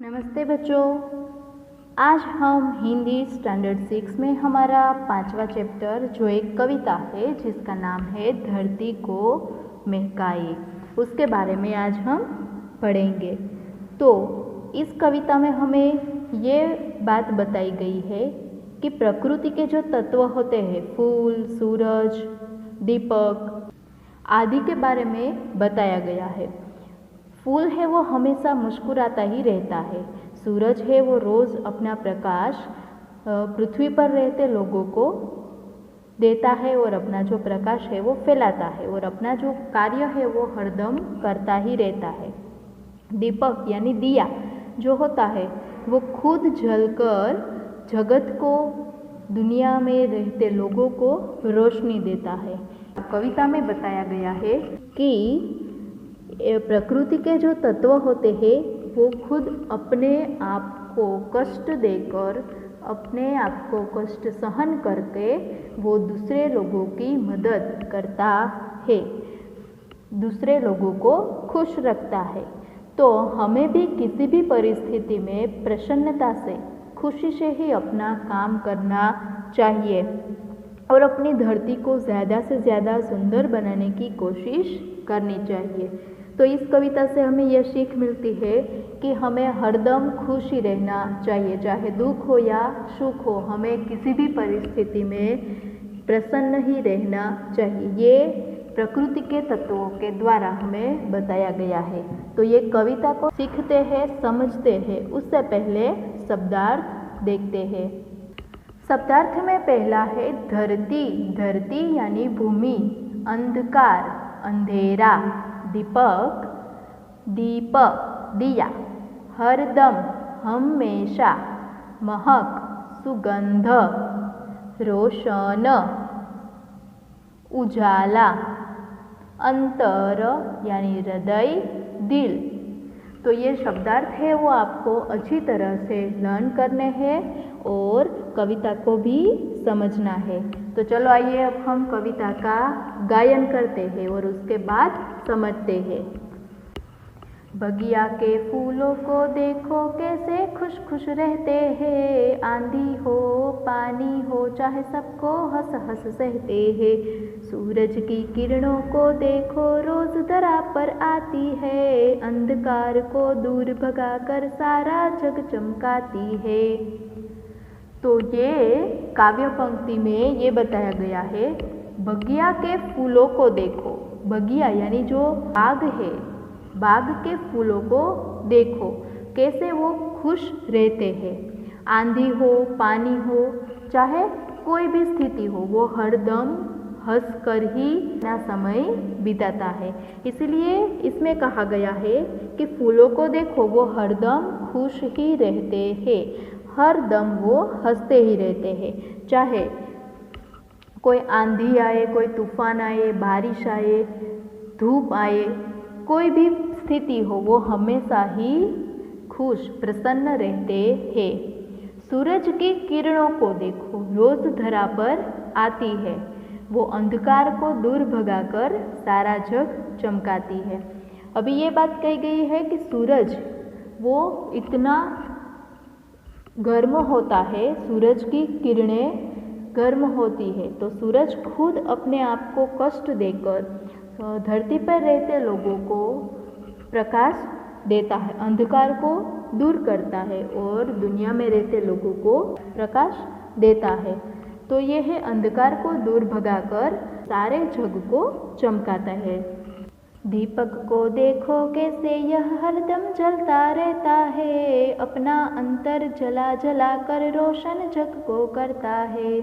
नमस्ते बच्चों। आज हम हिंदी स्टैंडर्ड 6 में हमारा 5वां चैप्टर जो एक कविता है जिसका नाम है धरती को महकाए, उसके बारे में आज हम पढ़ेंगे। तो इस कविता में हमें ये बात बताई गई है कि प्रकृति के जो तत्व होते हैं, फूल, सूरज, दीपक आदि के बारे में बताया गया है। फूल है वो हमेशा मुस्कुराता ही रहता है। सूरज है वो रोज़ अपना प्रकाश पृथ्वी पर रहते लोगों को देता है और अपना जो प्रकाश है वो फैलाता है और अपना जो कार्य है वो हरदम करता ही रहता है। दीपक यानी दिया जो होता है वो खुद जलकर जगत को, दुनिया में रहते लोगों को रोशनी देता है। कविता में बताया गया है कि प्रकृति के जो तत्व होते हैं वो खुद अपने आप को कष्ट देकर, अपने आप को कष्ट सहन करके वो दूसरे लोगों की मदद करता है, दूसरे लोगों को खुश रखता है। तो हमें भी किसी भी परिस्थिति में प्रसन्नता से, खुशी से ही अपना काम करना चाहिए और अपनी धरती को ज़्यादा से ज़्यादा सुंदर बनाने की कोशिश करनी चाहिए। तो इस कविता से हमें यह सीख मिलती है कि हमें हरदम खुश ही रहना चाहिए, चाहे दुख हो या सुख हो, हमें किसी भी परिस्थिति में प्रसन्न ही रहना चाहिए। ये प्रकृति के तत्वों के द्वारा हमें बताया गया है। तो ये कविता को सीखते हैं, समझते हैं, उससे पहले शब्दार्थ देखते हैं। शब्दार्थ में पहला है धरती। धरती यानी भूमि, अंधकार अंधेरा, दीपक दीप दिया, हरदम हमेशा, महक सुगंध, रोशन उजाला, अंतर यानी हृदय दिल। तो ये शब्दार्थ है वो आपको अच्छी तरह से लर्न करने हैं और कविता को भी समझना है। तो चलो आइए अब हम कविता का गायन करते हैं और उसके बाद समझते हैं। बगिया के फूलों को देखो कैसे खुश खुश रहते हैं, आंधी हो पानी हो चाहे सबको हंस हंस सहते हैं। सूरज की किरणों को देखो रोज धरा पर आती है, अंधकार को दूर भगाकर सारा जग चमकाती है। तो ये काव्य पंक्ति में ये बताया गया है, बगिया के फूलों को देखो। बगिया यानी जो बाग है, बाग के फूलों को देखो कैसे वो खुश रहते हैं। आंधी हो पानी हो चाहे कोई भी स्थिति हो, वो हरदम हंस कर ही अपना समय बिताता है। इसलिए इसमें कहा गया है कि फूलों को देखो वो हरदम खुश ही रहते हैं, हर दम वो हंसते ही रहते हैं। चाहे कोई आंधी आए, कोई तूफान आए, बारिश आए, धूप आए, कोई भी स्थिति हो, वो हमेशा ही खुश प्रसन्न रहते हैं। सूरज की किरणों को देखो रोज धरा पर आती है, वो अंधकार को दूर भगाकर सारा जग चमकाती है। अभी ये बात कही गई है कि सूरज वो इतना गर्म होता है, सूरज की किरणें गर्म होती है, तो सूरज खुद अपने आप को कष्ट देकर धरती पर रहते लोगों को प्रकाश देता है, अंधकार को दूर करता है और दुनिया में रहते लोगों को प्रकाश देता है। तो ये है अंधकार को दूर भगाकर सारे जग को चमकाता है। दीपक को देखो कैसे यह हरदम जलता रहता है, अपना अंतर जला जला कर रोशन जग को करता है।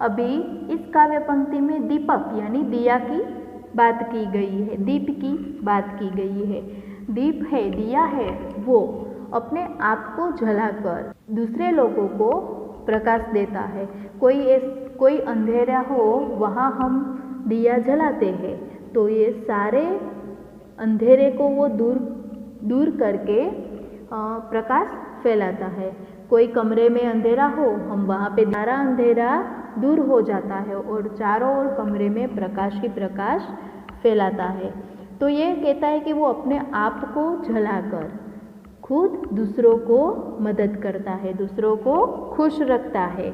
अभी इस काव्य पंक्ति में दीपक यानी दिया की बात की गई है, दीप की बात की गई है। दीप है, दिया है, वो अपने आप को जलाकर दूसरे लोगों को प्रकाश देता है। कोई अंधेरा हो वहाँ हम दिया जलाते हैं तो ये सारे अंधेरे को वो दूर करके प्रकाश फैलाता है। कोई कमरे में अंधेरा हो, हम वहाँ पे सारा अंधेरा दूर हो जाता है और चारों ओर कमरे में प्रकाश ही प्रकाश फैलाता है। तो ये कहता है कि वो अपने आप को जलाकर खुद दूसरों को मदद करता है, दूसरों को खुश रखता है।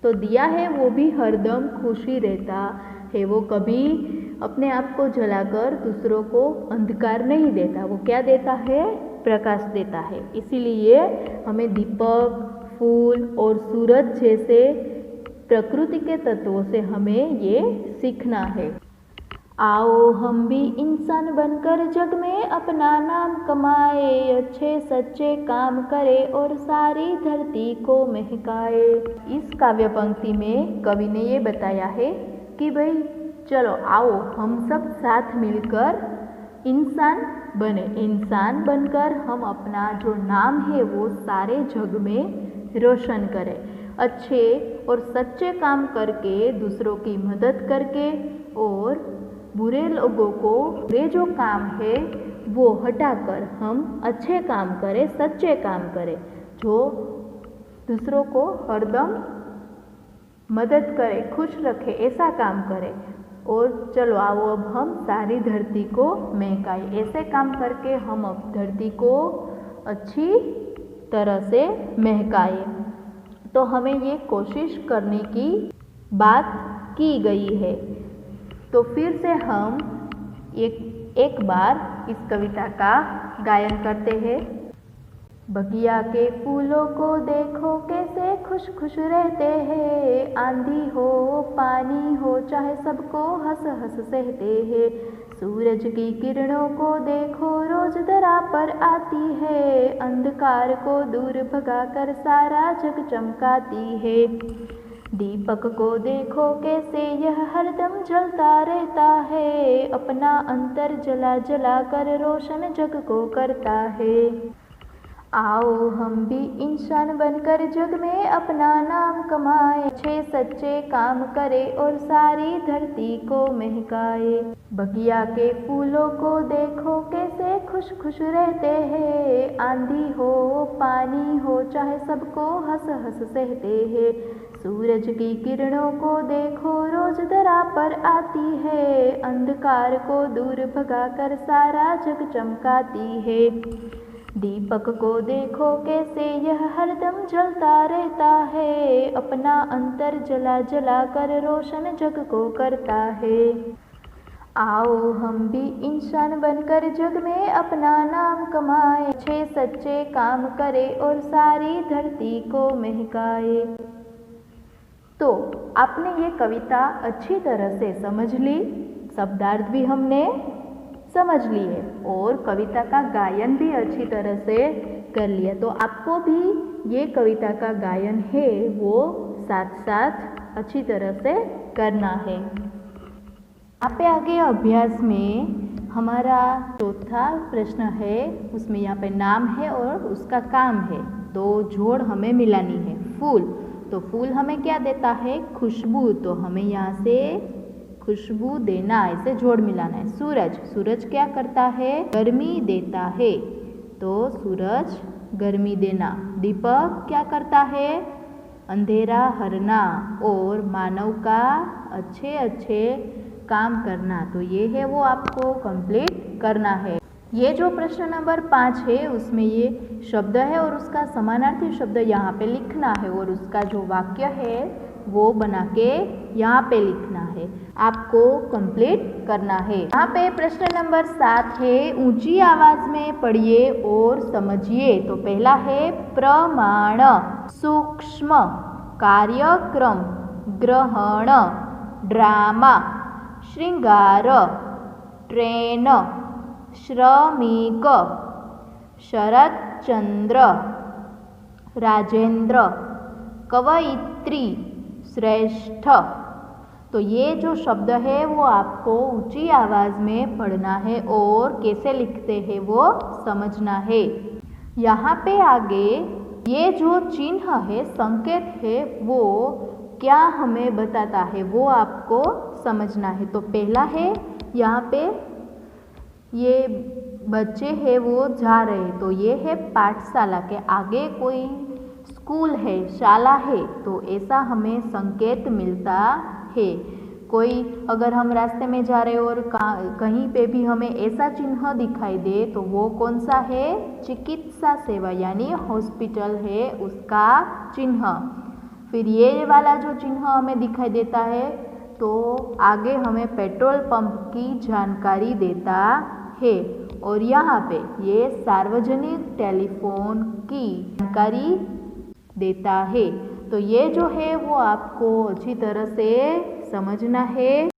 तो दिया है वो भी हरदम खुश ही रहता है, वो कभी अपने आप को जलाकर दूसरों को अंधकार नहीं देता, वो क्या देता है, प्रकाश देता है। इसीलिए हमें दीपक, फूल और सूरज जैसे प्रकृति के तत्वों से हमें ये सीखना है। आओ हम भी इंसान बनकर जग में अपना नाम कमाए, अच्छे सच्चे काम करे और सारी धरती को महकाए। इस काव्य पंक्ति में कवि ने ये बताया है कि भाई चलो आओ हम सब साथ मिलकर इंसान बने, इंसान बनकर हम अपना जो नाम है वो सारे जग में रोशन करें, अच्छे और सच्चे काम करके, दूसरों की मदद करके और बुरे लोगों को बुरे जो काम है वो हटाकर हम अच्छे काम करें, सच्चे काम करें, जो दूसरों को हरदम मदद करे, खुश रखे, ऐसा काम करें। और चलो आओ अब हम सारी धरती को महकाए, ऐसे काम करके हम अब धरती को अच्छी तरह से महकाए। तो हमें ये कोशिश करने की बात की गई है। तो फिर से हम एक बार इस कविता का गायन करते हैं। बगिया के फूलों को देखो कैसे खुश खुश रहते हैं, आंधी हो पानी हो चाहे सबको हंस हंस सहते हैं। सूरज की किरणों को देखो रोज दरा पर आती है, अंधकार को दूर भगाकर सारा जग चमकाती है। दीपक को देखो कैसे यह हरदम जलता रहता है, अपना अंतर जला जला कर रोशन जग को करता है। आओ हम भी इंसान बनकर जग में अपना नाम कमाए, अच्छे सच्चे काम करे और सारी धरती को महकाए। बगिया के फूलों को देखो कैसे खुश खुश रहते हैं, आंधी हो पानी हो चाहे सबको हंस हंस सहते हैं। सूरज की किरणों को देखो रोज दरा पर आती है, अंधकार को दूर भगाकर सारा जग चमकाती है। दीपक को देखो कैसे यह हरदम जलता रहता है, अपना अंतर जला जला कर रोशन जग को करता है। आओ हम भी इंसान बनकर जग में अपना नाम कमाए, अच्छे सच्चे काम करे और सारी धरती को महकाए। तो आपने ये कविता अच्छी तरह से समझ ली, शब्दार्थ भी हमने समझ लिए और कविता का गायन भी अच्छी तरह से कर लिया। तो आपको भी ये कविता का गायन है वो साथ साथ अच्छी तरह से करना है। यहाँ पे आगे अभ्यास में हमारा चौथा प्रश्न है, उसमें यहाँ पे नाम है और उसका काम है। दो जोड़ हमें मिलानी है। फूल, तो फूल हमें क्या देता है, खुशबू, तो हमें यहाँ से खुशबू देना, ऐसे जोड़ मिलाना है। सूरज, सूरज क्या करता है, गर्मी देता है, तो सूरज गर्मी देना। दीपक क्या करता है, अंधेरा हरना और मानव का अच्छे अच्छे काम करना। तो ये है वो आपको कंप्लीट करना है। ये जो प्रश्न नंबर 5 है उसमें ये शब्द है और उसका समानार्थी शब्द यहाँ पे लिखना है और उसका जो वाक्य है वो बना के यहाँ पे लिखना है, आपको कंप्लीट करना है। यहाँ पे प्रश्न नंबर 7 है, ऊंची आवाज में पढ़िए और समझिए। तो पहला है प्रमाण, सूक्ष्म, कार्यक्रम, ग्रहण, ड्रामा, श्रृंगार, ट्रेन, श्रमिक, शरतचंद्र, राजेंद्र, कवयित्री, श्रेष्ठ। तो ये जो शब्द है वो आपको ऊंची आवाज में पढ़ना है और कैसे लिखते हैं वो समझना है। यहाँ पे आगे ये जो चिन्ह है, संकेत है, वो क्या हमें बताता है वो आपको समझना है। तो पहला है, यहाँ पे ये बच्चे हैं वो जा रहे हैं, तो ये है पाठशाला के आगे कोई स्कूल है, शाला है, तो ऐसा हमें संकेत मिलता है। कोई अगर हम रास्ते में जा रहे हैं और कहीं पे भी हमें ऐसा चिन्ह दिखाई दे तो वो कौन सा है, चिकित्सालय चिकित्सा सेवा यानी हॉस्पिटल है उसका चिन्ह। फिर ये वाला जो चिन्ह हमें दिखाई देता है तो आगे हमें पेट्रोल पंप की जानकारी देता है। और यहाँ पे ये सार्वजनिक टेलीफोन की जानकारी देता है। तो ये जो है वो आपको अच्छी तरह से समझना है।